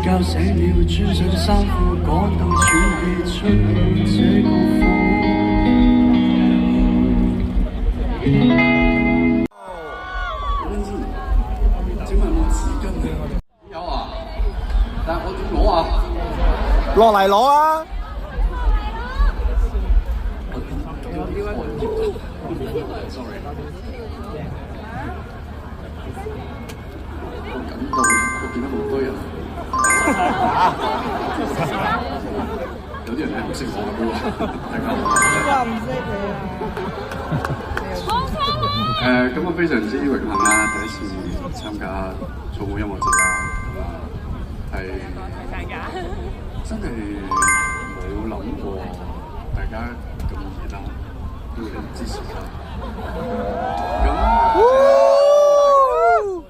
覺醒了，穿上衫褲，趕到喘氣出這個風。請問我紙巾啊？有啊，但係我點攞啊？落嚟攞啊！Sorry， 我感到我見到好多人，有啲人係唔識我嘅喎，大家好。唔識你啊！咁我非常之榮幸啦，第一次參加草莓音樂節啦，係真係冇諗過大家咁熱鬧，都會嚟支持㗎。咁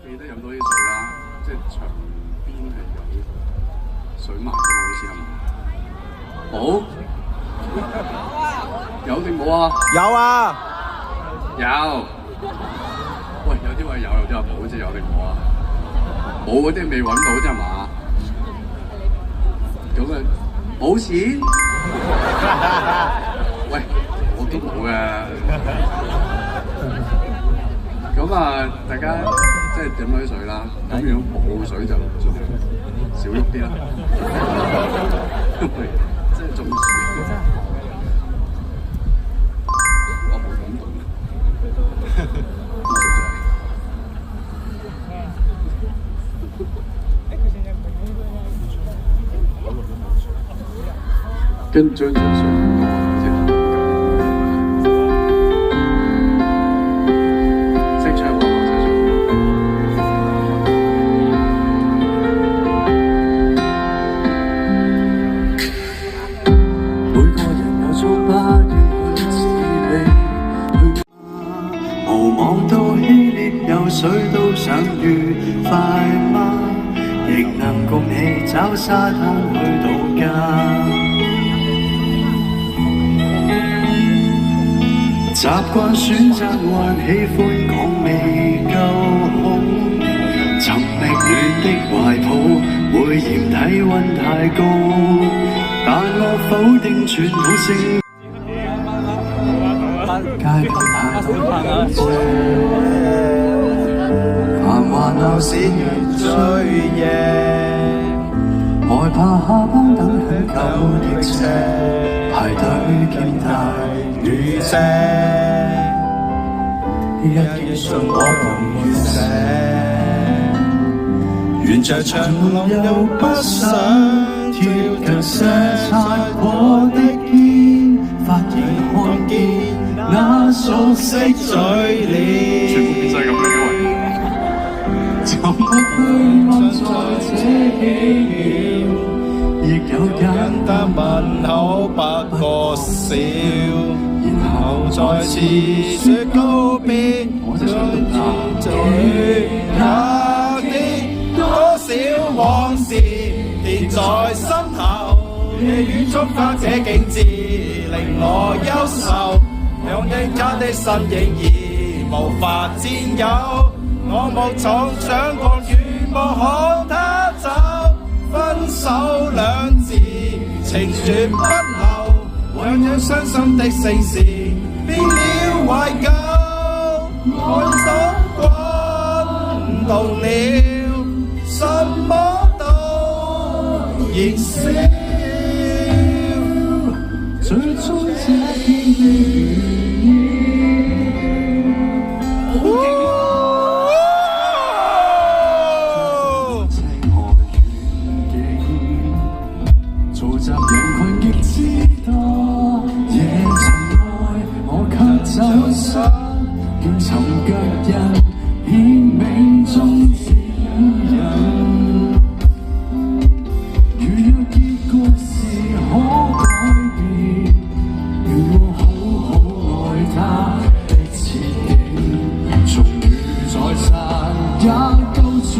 記得飲多啲水啦，即係場邊係有水賣㗎嘛，好似係嘛？冇？有定冇啊？有啊！有。喂，有啲話有，有啲話冇，即係有定冇啊？冇嗰啲未揾到啫係嘛？咁啊，冇錢？喂，我都冇嘅。咁啊，大家即係飲多啲水啦。咁如果冇水就少喐啲啦。即係中暑。我冇感動。跟張張相識唱喎，每個人有錯吧，應該自理。無望到稀烈，有水都想愉快嗎？亦能共你找沙灘去度假。習慣選擇還喜歡講未夠好，尋覓暖的懷抱，會嫌體溫太高，但我否定全部性。街頭太多人車，繁華鬧市越追夜，害怕下班等很久的車，排隊見大雨遮，一見信我動願寫，沿着長路又不想貼近些擦過的肩，發現看見那熟悉嘴臉，全部變晒咁樣嘅位，怎麼去望在這幾秒，亦有簡單問候不過笑。然後再次說告別，我就想到那啲多少往事填在心頭，夜雨觸發這景緻，令我憂愁。讓你家的身影已無法佔有，我無從想過如無可他走，分手兩字情説不留。讓這傷心的聲線變了懷舊，愛所滾動了，什麼都燃燒，最終這片的原因。嘈雜人群極之多，夜塵內我卻走失，叫尋腳印顯命中指引。如若結局是可改變，願我好好愛他的前景，重遇再散也夠處，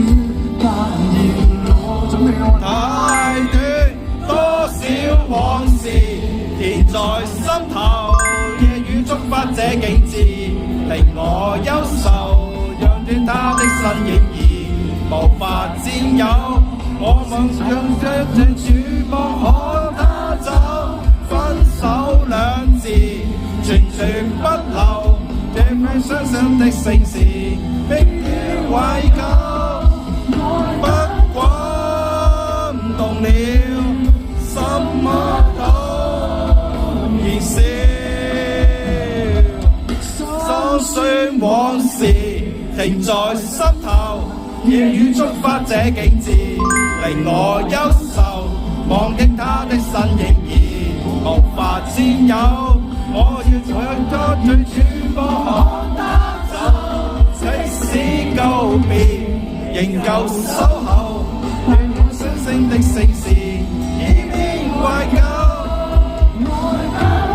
但願我準備愛太短。多少往事填在心頭，夜雨觸發這景緻，令我憂愁。讓斷他的身影已無法佔有，我夢想着這主幫可他走，分手兩字全全不留，這份相信的城市永遠懷舊，不滾動了，什麼都燃燒，心酸往事停在心頭，夜雨觸發這景致，令我憂愁。忘記他的身影已無法佔有，我要唱歌最全部看他走，即使告別仍舊守候，讓我星星的城市已變懷舊，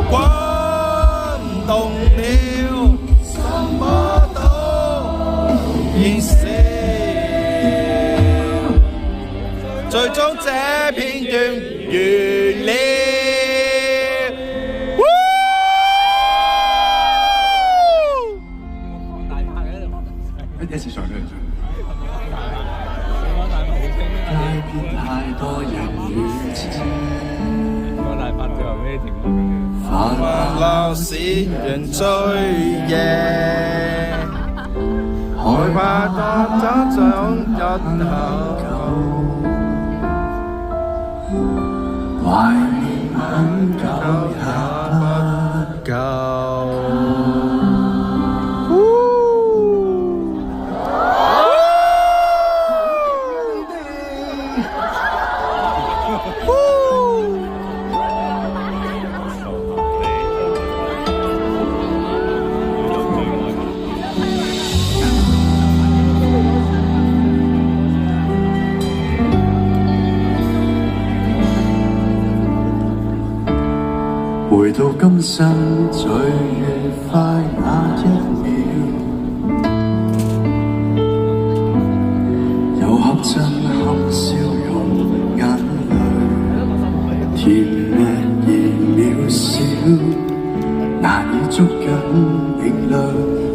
滾動了，什麼都燃燒。最終這片段完了。一次上去。街邊太多人與車，繁華使人醉夜，害怕多走上日後。懷念很久也不夠。回到今生最愉快那一秒，又合震撼笑容眼淚，甜蜜而渺小，難以捉緊明亮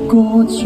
個中。